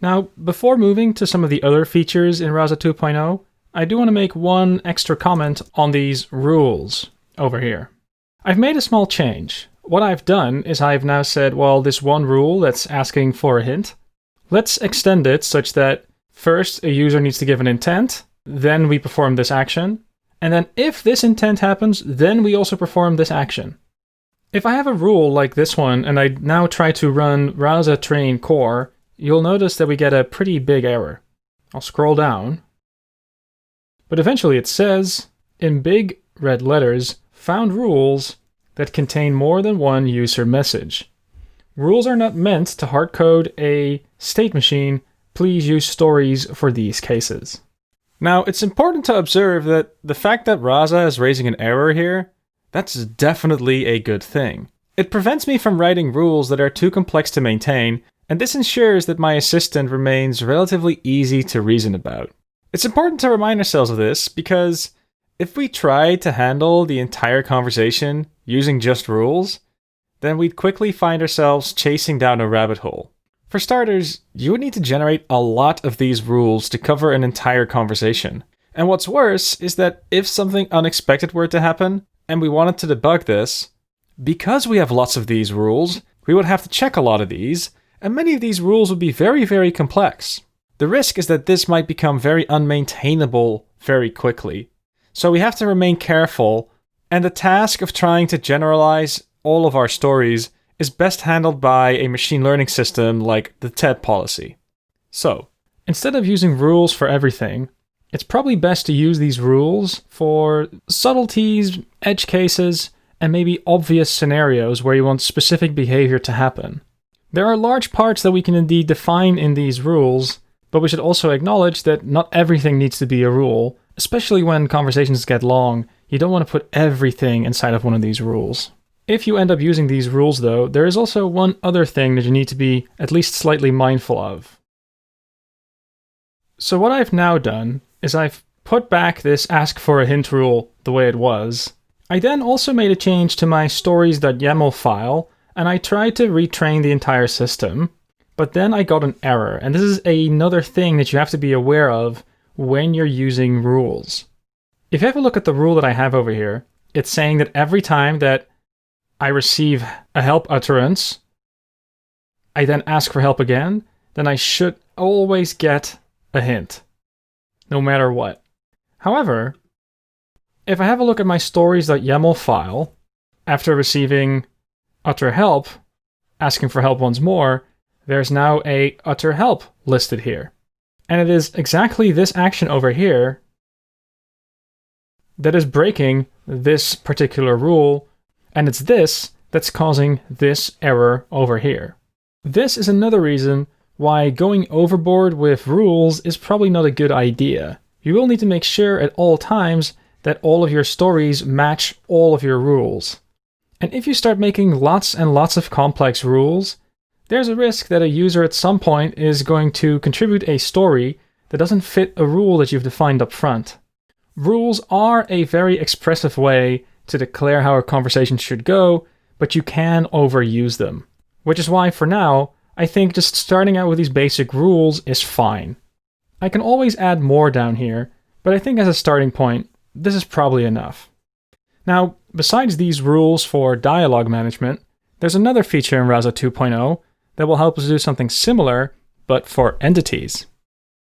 Now, before moving to some of the other features in Rasa 2.0, I do want to make one extra comment on these rules over here. I've made a small change. What I've done is I've now said, well, this one rule that's asking for a hint, let's extend it such that first a user needs to give an intent, then we perform this action, and then if this intent happens, then we also perform this action. If I have a rule like this one and I now try to run Rasa train core, you'll notice that we get a pretty big error. I'll scroll down. But eventually it says, in big red letters, found rules that contain more than one user message. Rules are not meant to hardcode a state machine. Please use stories for these cases. Now, it's important to observe that the fact that Rasa is raising an error here, that's definitely a good thing. It prevents me from writing rules that are too complex to maintain, and this ensures that my assistant remains relatively easy to reason about. It's important to remind ourselves of this because if we try to handle the entire conversation using just rules, then we'd quickly find ourselves chasing down a rabbit hole. For starters, you would need to generate a lot of these rules to cover an entire conversation. And what's worse is that if something unexpected were to happen, and we wanted to debug this, because we have lots of these rules, we would have to check a lot of these, and many of these rules would be very, very complex. The risk is that this might become very unmaintainable very quickly. So we have to remain careful, and the task of trying to generalize all of our stories is best handled by a machine learning system like the TED policy. So, instead of using rules for everything, it's probably best to use these rules for subtleties, edge cases, and maybe obvious scenarios where you want specific behavior to happen. There are large parts that we can indeed define in these rules, but we should also acknowledge that not everything needs to be a rule, especially when conversations get long. You don't want to put everything inside of one of these rules. If you end up using these rules though, there is also one other thing that you need to be at least slightly mindful of. So what I've now done is I've put back this ask for a hint rule the way it was. I then also made a change to my stories.yaml file, and I tried to retrain the entire system, but then I got an error, and this is another thing that you have to be aware of when you're using rules. If you have a look at the rule that I have over here, it's saying that every time that I receive a help utterance, I then ask for help again, then I should always get a hint, no matter what. However, if I have a look at my stories.yaml file, after receiving utter help, asking for help once more, there's now a utter help listed here. And it is exactly this action over here that is breaking this particular rule, and it's this that's causing this error over here. This is another reason why going overboard with rules is probably not a good idea. You will need to make sure at all times that all of your stories match all of your rules. And if you start making lots and lots of complex rules, there's a risk that a user at some point is going to contribute a story that doesn't fit a rule that you've defined up front. Rules are a very expressive way to declare how a conversation should go, but you can overuse them. Which is why, for now, I think just starting out with these basic rules is fine. I can always add more down here, but I think as a starting point, this is probably enough. Now, besides these rules for dialogue management, there's another feature in Rasa 2.0 that will help us do something similar, but for entities.